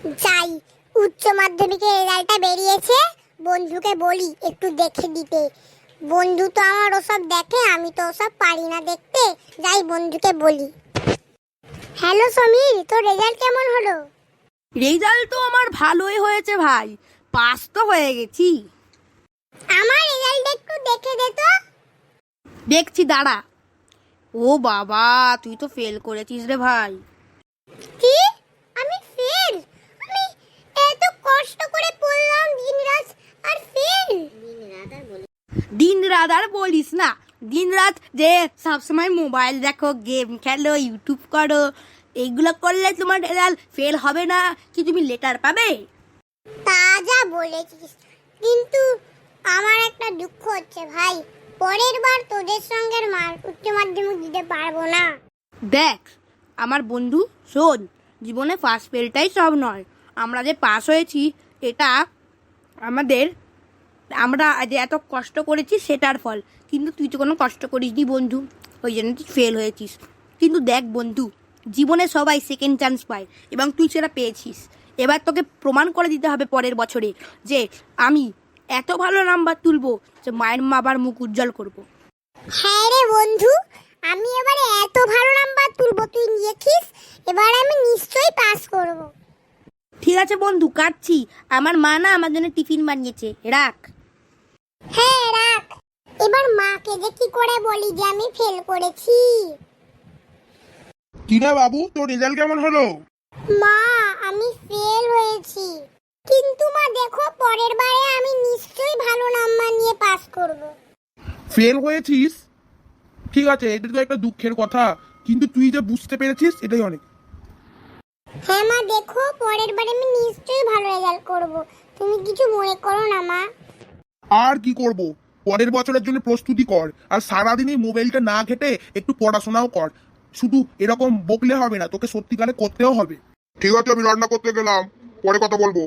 যাই, উচ্চ মাধ্যমিকের রেজাল্টটা বেরিয়েছে, বন্ধুকে বলি একটু দেখে দিতে। বন্ধু তো আমার ওসব দেখে, আমি তো ওসব পারি না দেখতে। যাই বন্ধুকে বলি। হ্যালো সমীর, তোর রেজাল্ট কেমন হলো? রেজাল্ট তো আমার ভালোই হয়েছে ভাই, পাস তো হয়ে গেছি। আমার রেজাল্ট একটু দেখে দে তো। দেখছি দাঁড়া। ও বাবা, তুই তো ফেল করেছিস রে ভাই। কি? আমি ফেল? আমি এত কষ্ট করে পড়লাম দিনরাত, আর ফেল? দিন রাত আর বলিস না, দিন রাত যে সবসময় মোবাইল দেখো, গেম খেলো, ইউটিউব করো, এইগুলো করলে তোমার রেজাল্ট ফেল হবে না কি তুমি লেটার পাবে? তা যা বলেছিস, কিন্তু আমার একটা দুঃখ হচ্ছে ভাই, পরের বার তোদের সঙ্গে উচ্চ মাধ্যমিক দিতে পারবো না। দেখ আমার বন্ধু, শোন, জীবনে ফার্স্ট ফেলটাই সব নয়। আমরা যে পাস হয়েছি এটা আমরা যে এত কষ্ট করেছি সেটার ফল। কিন্তু তুই তো কোনো কষ্ট করিসনি বন্ধু, ওই জন্য তুই ফেল হয়েছিস। কিন্তু দেখ বন্ধু, জীবনে সবাই সেকেন্ড চান্স পায় এবং তুই সেটা পেয়েছিস। এবার তোকে প্রমাণ করে দিতে হবে পরের বছরে যে আমি এত ভালো নাম্বার তুলবো যে মায়ের বাবার মুখ উজ্জ্বল করব। হ্যাঁ রে বন্ধু, আমি এবারে এত ভালো নাম্বার তুলবো, তুই দেখিস। এবার আমি নিশ্চয়ই পাস করব। ঠিক আছে বন্ধু, কাটছি। আমার মা না আমার জন্য টিফিন বানিয়েছে, রাখ। হ্যাঁ রাখ। এবার মাকে যে কি করে বলি যে আমি ফেল করেছি। কি রে বাবু, তোর রেজাল্ট কেমন হলো? মা, আমি ফেল হয়েছি, কিন্তু মা দেখো পরের বারে আমি নিশ্চয়ই ভালো নাম্বার নিয়ে পাস করব। ফেল হয়েছিস? ঠিক আছে, এটা তো একটা দুঃখের কথা, কিন্তু তুই যে বুঝতে পেরেছিস এটাই অনেক। হ্যাঁ মা, দেখো পরের বারে আমি নিশ্চয়ই ভালো রেজাল্ট করব, তুমি কিছু মনে করো না মা। আর কি করব, পরের বছরের জন্য প্রস্তুতি কর, আর সারাদিন এই মোবাইলটা না ঘেটে একটু পড়াশোনাও কর। শুধু এরকম বকলে হবে না, তোকে সত্যিকারে করতেও হবে। ঠিক আছে, আমি রান্না করতে গেলাম, পরে কথা বলবো।